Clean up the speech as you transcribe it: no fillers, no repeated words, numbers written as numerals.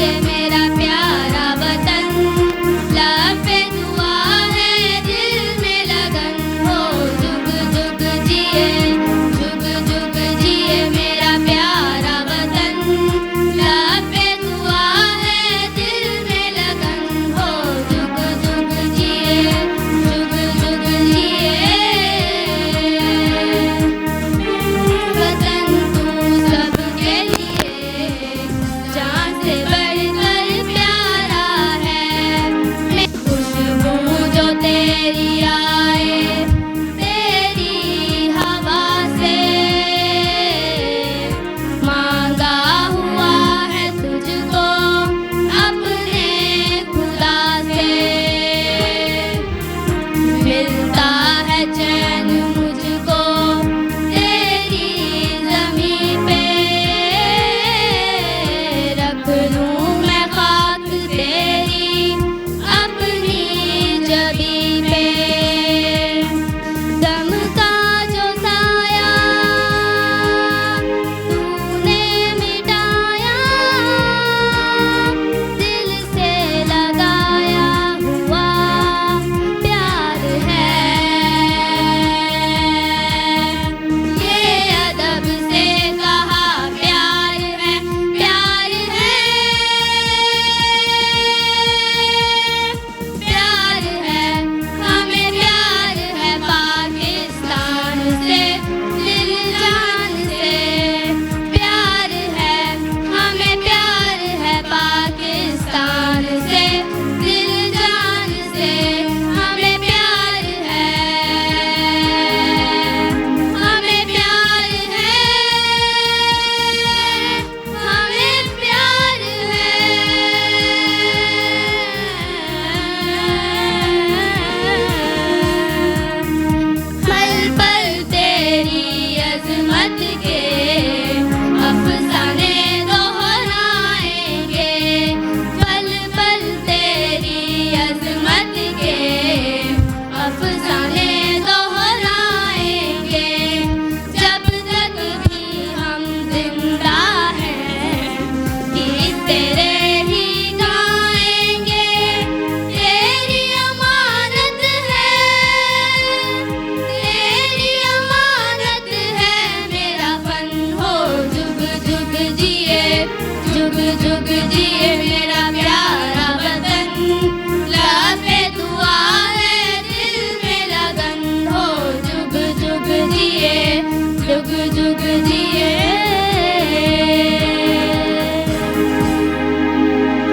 जिए मेरा प्यारा वतन, लब पे दुआ है दिल में लगन हो, जुग जुग जिए मेरा प्यारा वतन, लब पे दुआ है दिल में लगन हो, जुग जुग जिए वतन तू सबके लिए जान से बढ़कर प्यारा है। मैं खुशबू जो तेरी आए तेरी हवा से, मांगा हुआ है तुझको अपने खुदा से, मिलता है चैन मुझको तेरी ज़मीं पे, रख लूं मैं खाक तेरी अपनी जबी पे। दम का जो साया तूने मिटाया, दिल से लगाया हुआ प्यार है, ये अदब से कहा प्यार है, प्यार है, प्यार है, हमें प्यार है पाकिस्तान से दिल जान से, प्यार है, हमें प्यार है पाकिस्तान से दिल जान से, हमें प्यार है, हमें प्यार है, हमें प्यार है। पल पल तेरी अज़मत के अफ़साने दोहराएंगे, पल पल तेरी अज़मत के अफ़साने दोहराएंगे, जब तक भी हम जिंदा हैं गीत तेरे ही गाएंगे, तेरी अमानत है मेरा फन हो, जुग जुग जिए